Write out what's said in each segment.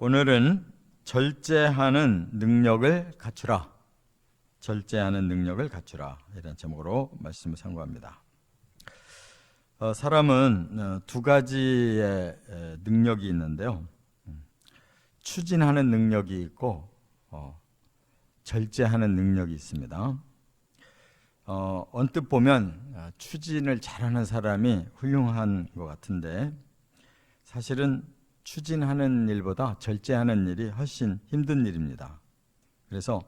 오늘은 절제하는 능력을 갖추라. 절제하는 능력을 갖추라. 이런 제목으로 말씀을 상고합니다. 사람은 두 가지의 능력이 있는데요. 추진하는 능력이 있고 절제하는 능력이 있습니다. 언뜻 보면 추진을 잘하는 사람이 훌륭한 것 같은데 사실은 추진하는 일보다 절제하는 일이 훨씬 힘든 일입니다. 그래서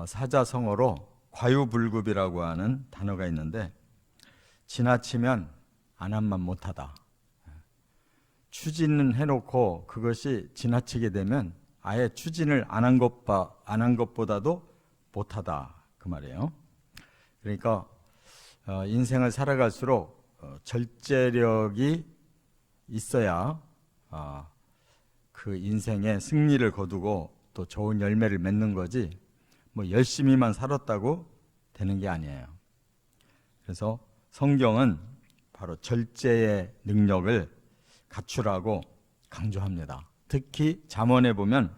사자성어로 과유불급이라고 하는 단어가 있는데 지나치면 안 한만 못하다. 추진은 해놓고 그것이 지나치게 되면 아예 추진을 안 한 것보다도 못하다 그 말이에요. 그러니까 인생을 살아갈수록 절제력이 있어야 그 인생의 승리를 거두고 또 좋은 열매를 맺는 거지 뭐 열심히만 살았다고 되는 게 아니에요. 그래서 성경은 바로 절제의 능력을 갖추라고 강조합니다. 특히 잠언에 보면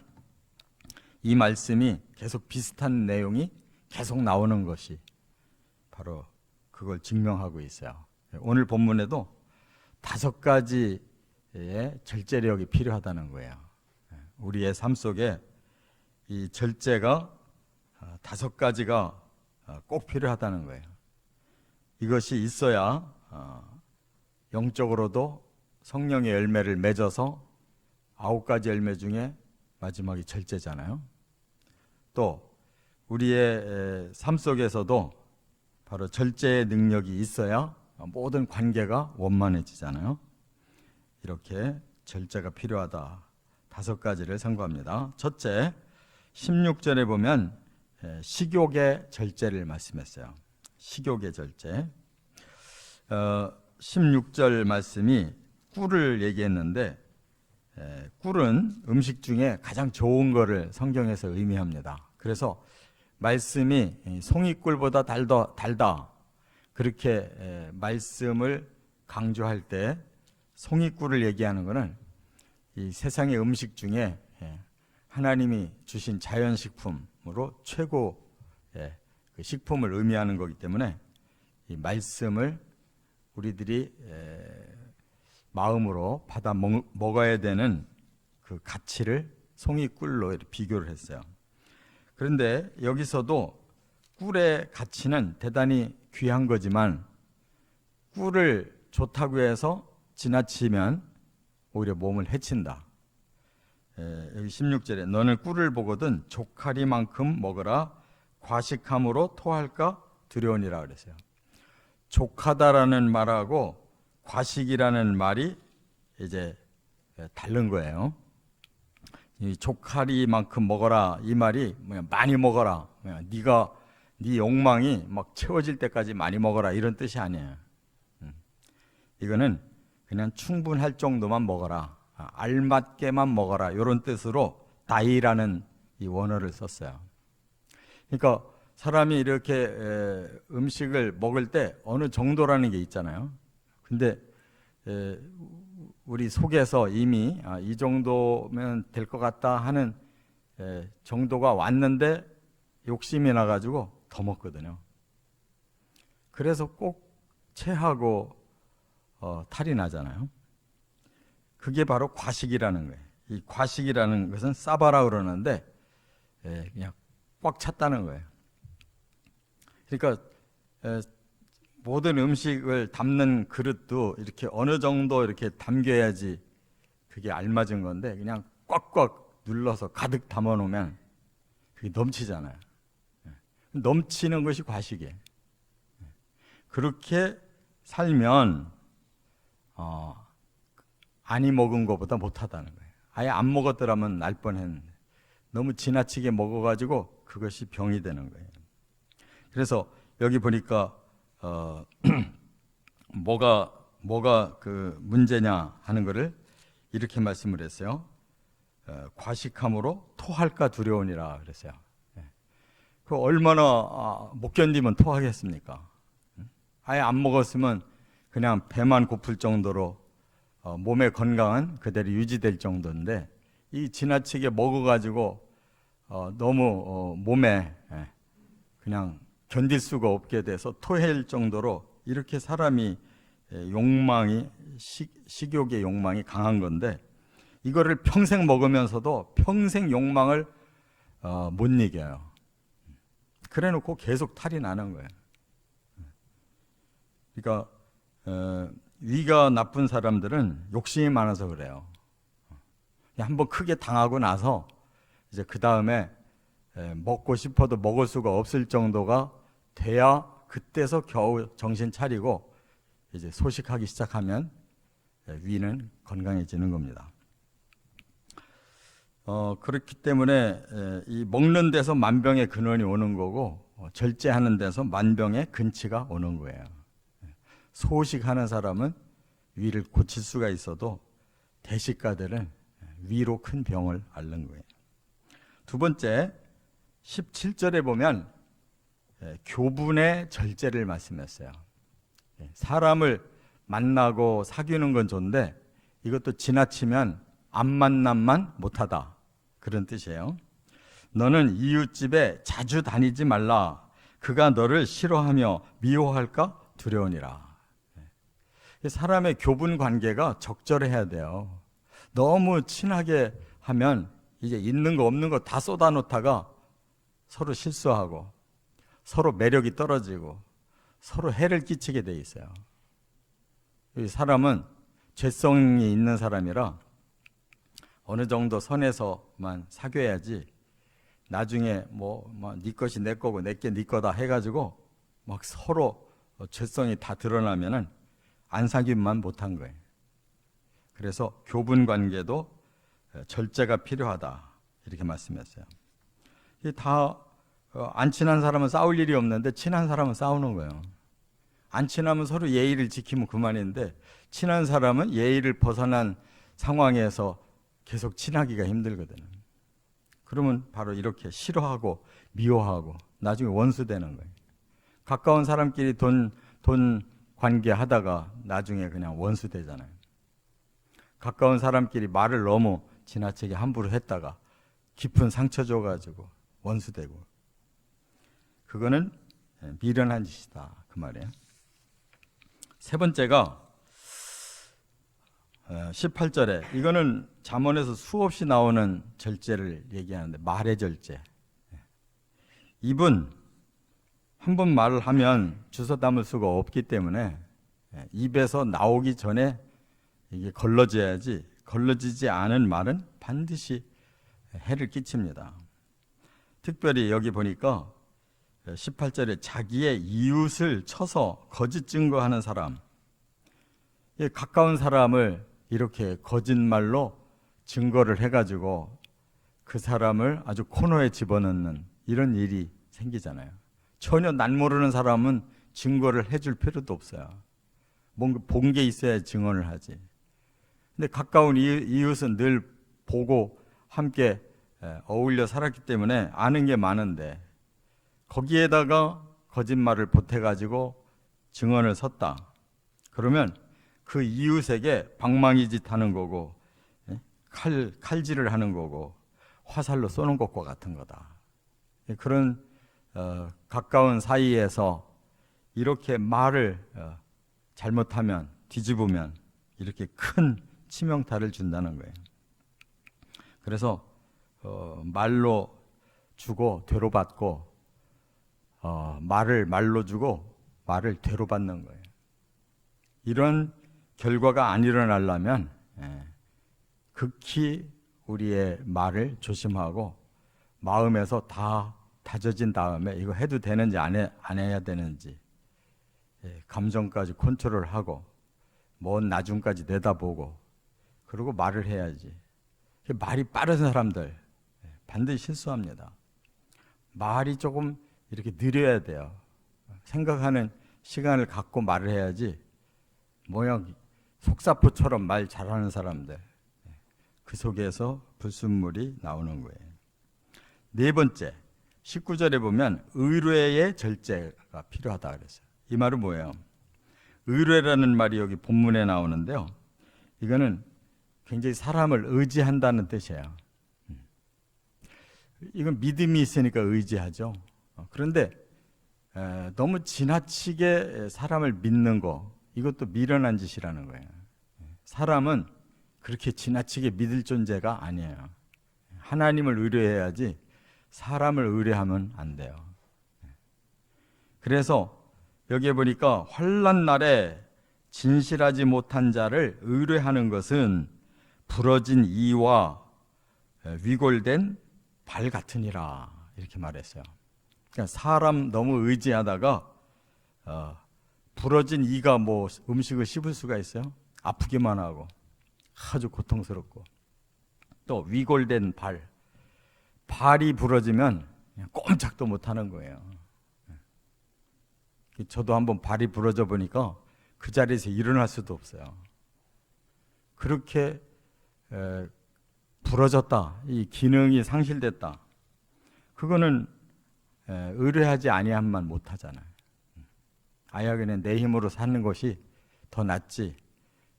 이 말씀이 계속 비슷한 내용이 계속 나오는 것이 바로 그걸 증명하고 있어요. 오늘 본문에도 5가지의 절제력이 필요하다는 거예요. 우리의 삶 속에 이 절제가 5가지가 꼭 필요하다는 거예요. 이것이 있어야 영적으로도 성령의 열매를 맺어서 9가지 열매 중에 마지막이 절제잖아요. 또 우리의 삶 속에서도 바로 절제의 능력이 있어야 모든 관계가 원만해지잖아요. 이렇게 절제가 필요하다. 5가지를 선고합니다. 첫째, 16절에 보면 식욕의 절제를 말씀했어요. 식욕의 절제. 16절 말씀이 꿀을 얘기했는데 꿀은 음식 중에 가장 좋은 거를 성경에서 의미합니다. 그래서 말씀이 송이꿀보다 달다 그렇게 말씀을 강조할 때 송이꿀을 얘기하는 것은 이 세상의 음식 중에 하나님이 주신 자연식품으로 최고의 그 식품을 의미하는 거기 때문에 이 말씀을 우리들이 마음으로 받아 먹어야 되는 그 가치를 송이꿀로 이렇게 비교를 했어요. 그런데 여기서도 꿀의 가치는 대단히 귀한 거지만 꿀을 좋다고 해서 지나치면 오히려 몸을 해친다. 여기 16절에 너는 꿀을 보거든 족하리만큼 먹어라 과식함으로 토할까 두려우니라 그랬어요. 족하다라는 말하고 과식이라는 말이 이제 다른 거예요. 이 족하리만큼 먹어라 이 말이 많이 먹어라, 네 욕망이 막 채워질 때까지 많이 먹어라 이런 뜻이 아니에요. 이거는 그냥 충분할 정도만 먹어라, 알맞게만 먹어라 이런 뜻으로 다이라는 이 원어를 썼어요. 그러니까 사람이 이렇게 음식을 먹을 때 어느 정도라는 게 있잖아요. 근데 우리 속에서 이미 이 정도면 될 것 같다 하는 정도가 왔는데 욕심이 나가지고 더 먹거든요. 그래서 꼭 체하고 탈이 나잖아요. 그게 바로 과식이라는 거예요. 이 과식이라는 것은 싸바라 그러는데 그냥 꽉 찼다는 거예요. 그러니까 모든 음식을 담는 그릇도 이렇게 어느 정도 이렇게 담겨야지 그게 알맞은 건데 그냥 꽉꽉 눌러서 가득 담아 놓으면 그게 넘치잖아요. 넘치는 것이 과식이에요. 그렇게 살면 안이 먹은 것보다 못하다는 거예요. 아예 안 먹었더라면 날 뻔했는데 너무 지나치게 먹어가지고 그것이 병이 되는 거예요. 그래서 여기 보니까 뭐가 그 문제냐 하는 것을 이렇게 말씀을 했어요. 과식함으로 토할까 두려우니라 그랬어요. 그 얼마나 못 견디면 토하겠습니까? 아예 안 먹었으면 그냥 배만 고플 정도로 몸의 건강은 그대로 유지될 정도인데 이 지나치게 먹어가지고 너무 몸에 그냥 견딜 수가 없게 돼서 토해일 정도로 이렇게 사람이 욕망이 식욕의 욕망이 강한 건데, 이거를 평생 먹으면서도 평생 욕망을 못 이겨요. 그래놓고 계속 탈이 나는 거예요. 그러니까 위가 나쁜 사람들은 욕심이 많아서 그래요. 한번 크게 당하고 나서 이제 그 다음에 먹고 싶어도 먹을 수가 없을 정도가 돼야 그때서 겨우 정신 차리고 이제 소식하기 시작하면 위는 건강해지는 겁니다. 그렇기 때문에 이 먹는 데서 만병의 근원이 오는 거고, 절제하는 데서 만병의 근치가 오는 거예요. 소식하는 사람은 위를 고칠 수가 있어도 대식가들은 위로 큰 병을 앓는 거예요. 두 번째, 17절에 보면 교분의 절제를 말씀했어요. 사람을 만나고 사귀는 건 좋은데 이것도 지나치면 안 만남만 못하다, 그런 뜻이에요. 너는 이웃집에 자주 다니지 말라. 그가 너를 싫어하며 미워할까 두려우니라. 사람의 교분 관계가 적절해야 돼요. 너무 친하게 하면 이제 있는 거 없는 거 다 쏟아놓다가 서로 실수하고 서로 매력이 떨어지고 서로 해를 끼치게 돼 있어요. 이 사람은 죄성이 있는 사람이라 어느 정도 선에서만 사귀어야지, 나중에 네 것이 내 거고 내 게 네 거다 해가지고 막 서로 죄성이 다 드러나면은 안 사귀만 못한 거예요. 그래서 교분 관계도 절제가 필요하다, 이렇게 말씀했어요. 다 안 친한 사람은 싸울 일이 없는데 친한 사람은 싸우는 거예요. 안 친하면 서로 예의를 지키면 그만인데, 친한 사람은 예의를 벗어난 상황에서 계속 친하기가 힘들거든요. 그러면 바로 이렇게 싫어하고 미워하고 나중에 원수 되는 거예요. 가까운 사람끼리 돈 관계 하다가 나중에 그냥 원수 되잖아요. 가까운 사람끼리 말을 너무 지나치게 함부로 했다가 깊은 상처 줘가지고 원수 되고, 그거는 미련한 짓이다, 그 말이에요. 세 번째가 18절에, 이거는 잠언에서 수없이 나오는 절제를 얘기하는데, 말의 절제. 입은 한 번 말을 하면 주워 담을 수가 없기 때문에 입에서 나오기 전에 이게 걸러져야지, 걸러지지 않은 말은 반드시 해를 끼칩니다. 특별히 여기 보니까 18절에 자기의 이웃을 쳐서 거짓 증거하는 사람, 가까운 사람을 이렇게 거짓말로 증거를 해가지고 그 사람을 아주 코너에 집어넣는 이런 일이 생기잖아요. 전혀 난 모르는 사람은 증거를 해줄 필요도 없어요. 뭔가 본 게 있어야 증언을 하지. 근데 가까운 이웃은 늘 보고 함께 어울려 살았기 때문에 아는 게 많은데, 거기에다가 거짓말을 보태가지고 증언을 섰다. 그러면 그 이웃에게 방망이짓 하는 거고, 칼질을 하는 거고, 화살로 쏘는 것과 같은 거다. 그런 가까운 사이에서 이렇게 말을 잘못하면, 뒤집으면 이렇게 큰 치명타를 준다는 거예요. 그래서 말로 주고 되로 받고, 말을 말로 주고 말을 되로 받는 거예요. 이런 결과가 안 일어나려면 극히 우리의 말을 조심하고 마음에서 다 다져진 다음에 이거 해도 되는지 안 해야 되는지 감정까지 컨트롤하고 먼 나중까지 내다보고 그리고 말을 해야지. 말이 빠른 사람들 반드시 실수합니다. 말이 조금 이렇게 느려야 돼요. 생각하는 시간을 갖고 말을 해야지, 모양 속사포처럼 말 잘하는 사람들, 그 속에서 불순물이 나오는 거예요. 네 번째, 19절에 보면 의뢰의 절제가 필요하다 그랬어요. 이 말은 뭐예요? 의뢰라는 말이 여기 본문에 나오는데요, 이거는 굉장히 사람을 의지한다는 뜻이에요. 이건 믿음이 있으니까 의지하죠. 그런데 너무 지나치게 사람을 믿는 거, 이것도 미련한 짓이라는 거예요. 사람은 그렇게 지나치게 믿을 존재가 아니에요. 하나님을 의뢰해야지 사람을 의뢰하면 안 돼요. 그래서 여기에 보니까 환난 날에 진실하지 못한 자를 의뢰하는 것은 부러진 이와 위골된 발 같으니라, 이렇게 말했어요. 그러니까 사람 너무 의지하다가 부러진 이가 뭐 음식을 씹을 수가 있어요? 아프기만 하고 아주 고통스럽고, 또 위골된 발이 부러지면 그냥 꼼짝도 못하는 거예요. 저도 한번 발이 부러져 보니까 그 자리에서 일어날 수도 없어요. 그렇게 부러졌다, 이 기능이 상실됐다, 그거는 의뢰하지 아니함만 못하잖아요. 아야 그냥 내 힘으로 사는 것이 더 낫지,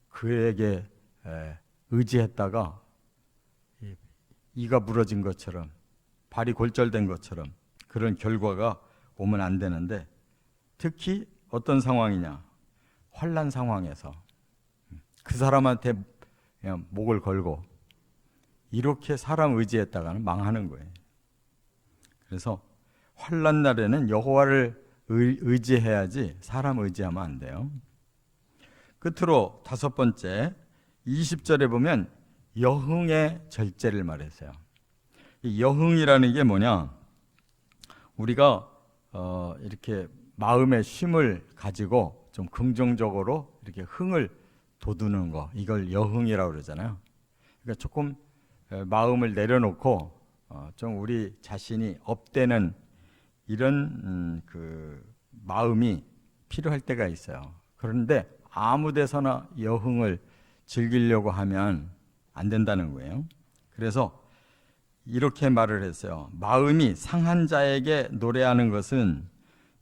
그에게 의지했다가 이가 부러진 것처럼 발이 골절된 것처럼 그런 결과가 오면 안 되는데, 특히 어떤 상황이냐, 환난 상황에서 그 사람한테 그냥 목을 걸고 이렇게 사람 의지했다가는 망하는 거예요. 그래서 환난 날에는 여호와를 의지해야지 사람 의지하면 안 돼요. 끝으로 5번째, 20절에 보면 여흥의 절제를 말했어요. 이 여흥이라는 게 뭐냐, 우리가 이렇게 마음의 쉼을 가지고 좀 긍정적으로 이렇게 흥을 돋우는 거, 이걸 여흥이라고 그러잖아요. 그러니까 조금 마음을 내려놓고 좀 우리 자신이 업되는 이런 그 마음이 필요할 때가 있어요. 그런데 아무 데서나 여흥을 즐기려고 하면 안 된다는 거예요. 그래서 이렇게 말을 했어요. 마음이 상한 자에게 노래하는 것은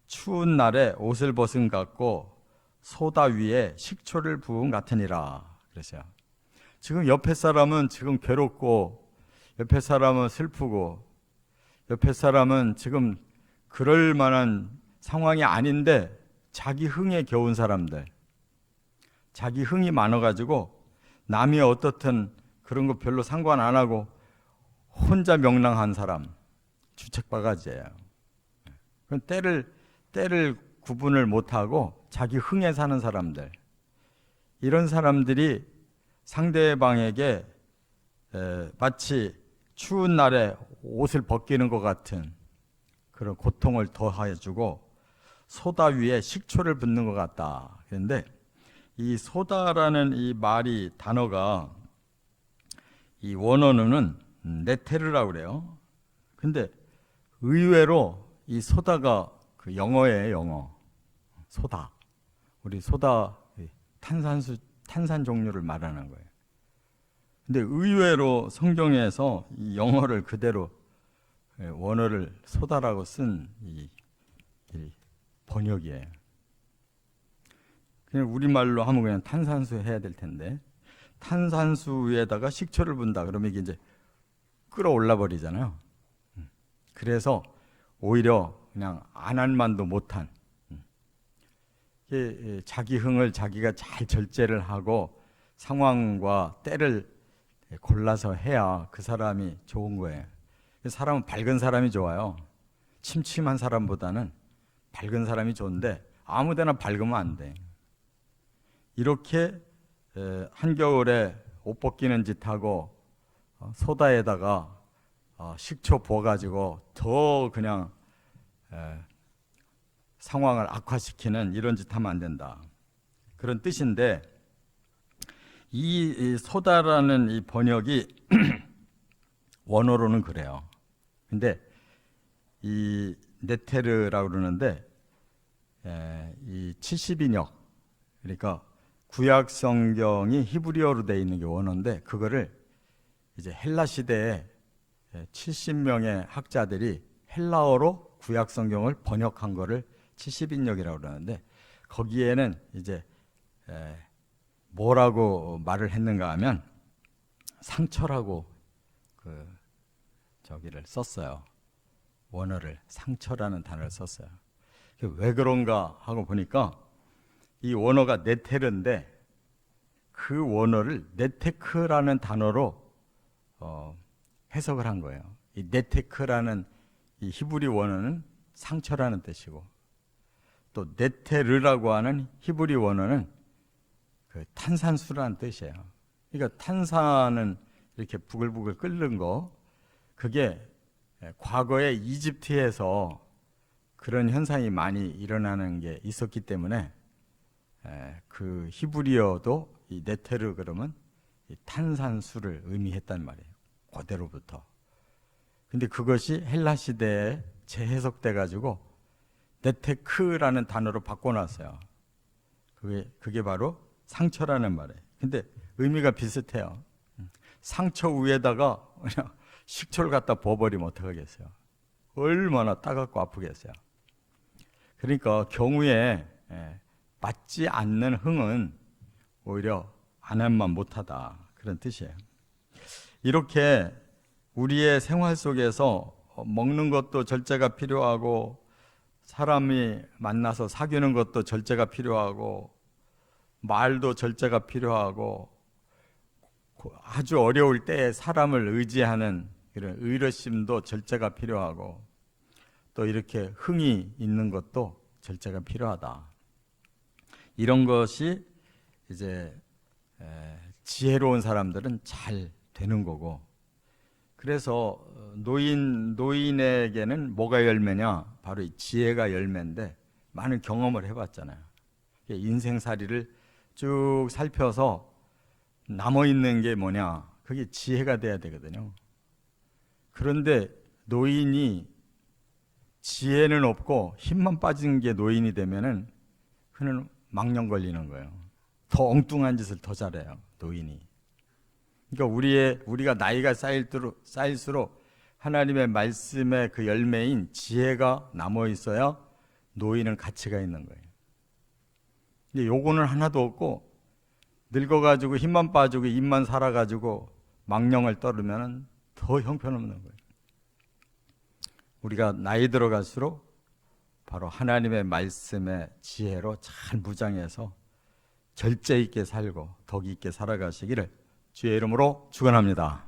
추운 날에 옷을 벗은 같고 소다 위에 식초를 부은 같으니라 그랬어요. 지금 옆에 사람은 지금 괴롭고, 옆에 사람은 슬프고, 옆에 사람은 지금 그럴 만한 상황이 아닌데 자기 흥에 겨운 사람들, 자기 흥이 많아가지고 남이 어떻든 그런 거 별로 상관 안 하고 혼자 명랑한 사람, 주책바가지예요. 때를 구분을 못하고 자기 흥에 사는 사람들, 이런 사람들이 상대방에게 마치 추운 날에 옷을 벗기는 것 같은 그런 고통을 더해주고 소다 위에 식초를 붓는 것 같다. 그런데 이 소다라는 이 말이, 단어가 이 원어는 네테르라고 그래요. 근데 의외로 이 소다가 그 영어예요, 영어. 소다. 우리 소다, 탄산 종류를 말하는 거예요. 근데 의외로 성경에서 이 영어를 그대로 원어를 소다라고 쓴 이 번역이에요. 그냥 우리말로 하면 그냥 탄산수 해야 될 텐데, 탄산수 위에다가 식초를 분다 그러면 이게 이제 끌어올라 버리잖아요. 그래서 오히려 그냥 안 할 만도 못한, 자기 흥을 자기가 잘 절제를 하고 상황과 때를 골라서 해야 그 사람이 좋은 거예요. 사람은 밝은 사람이 좋아요. 침침한 사람보다는 밝은 사람이 좋은데 아무데나 밝으면 안 돼. 이렇게 한겨울에 옷 벗기는 짓하고 소다에다가 식초 부어가지고 더 그냥 상황을 악화시키는 이런 짓 하면 안 된다, 그런 뜻인데, 이 소다라는 이 번역이 원어로는 그래요. 근데 이 네테르라고 그러는데 이 70인역, 그러니까 구약 성경이 히브리어로 되어 있는 게 원어인데, 그거를 이제 헬라 시대에 70명의 학자들이 헬라어로 구약 성경을 번역한 거를 70인역이라고 그러는데, 거기에는 이제 뭐라고 말을 했는가 하면, 상처라고 저기를 썼어요. 원어를 상처라는 단어를 썼어요. 왜 그런가 하고 보니까 이 원어가 네테르인데 그 원어를 네테크라는 단어로 해석을 한 거예요. 이 네테크라는 이 히브리 원어는 상처라는 뜻이고, 또 네테르라고 하는 히브리 원어는 그 탄산수라는 뜻이에요. 그러니까 탄산은 이렇게 부글부글 끓는 거, 그게 과거에 이집트에서 그런 현상이 많이 일어나는 게 있었기 때문에 그 히브리어도 이 네테르 그러면 이 탄산수를 의미했단 말이에요. 그대로부터. 근데 그것이 헬라 시대에 재해석돼 가지고 네테크라는 단어로 바꿔놨어요. 그게 바로 상처라는 말이에요. 근데 의미가 비슷해요. 상처 위에다가 그냥 식초를 갖다 부어버리면 어떡하겠어요? 얼마나 따갑고 아프겠어요? 그러니까 경우에 맞지 않는 흥은 오히려 안 하면 못하다, 그런 뜻이에요. 이렇게 우리의 생활 속에서 먹는 것도 절제가 필요하고, 사람이 만나서 사귀는 것도 절제가 필요하고, 말도 절제가 필요하고, 아주 어려울 때에 사람을 의지하는 이런 의로심도 절제가 필요하고, 또 이렇게 흥이 있는 것도 절제가 필요하다. 이런 것이 이제 지혜로운 사람들은 잘 되는 거고, 그래서 노인에게는 뭐가 열매냐? 바로 이 지혜가 열매인데, 많은 경험을 해봤잖아요. 인생살이를 쭉 살펴서 남아있는 게 뭐냐? 그게 지혜가 돼야 되거든요. 그런데 노인이 지혜는 없고 힘만 빠진 게 노인이 되면은 그는 망령 걸리는 거예요. 더 엉뚱한 짓을 더 잘해요, 노인이. 그러니까 우리가 나이가 쌓일수록 하나님의 말씀의 그 열매인 지혜가 남아 있어야 노인은 가치가 있는 거예요. 근데 요거는 하나도 없고 늙어가지고 힘만 빠지고 입만 살아가지고 망령을 떨으면 더 형편없는 거예요. 우리가 나이 들어갈수록 바로 하나님의 말씀의 지혜로 잘 무장해서 절제 있게 살고 덕 있게 살아가시기를 주의 이름으로 축원합니다.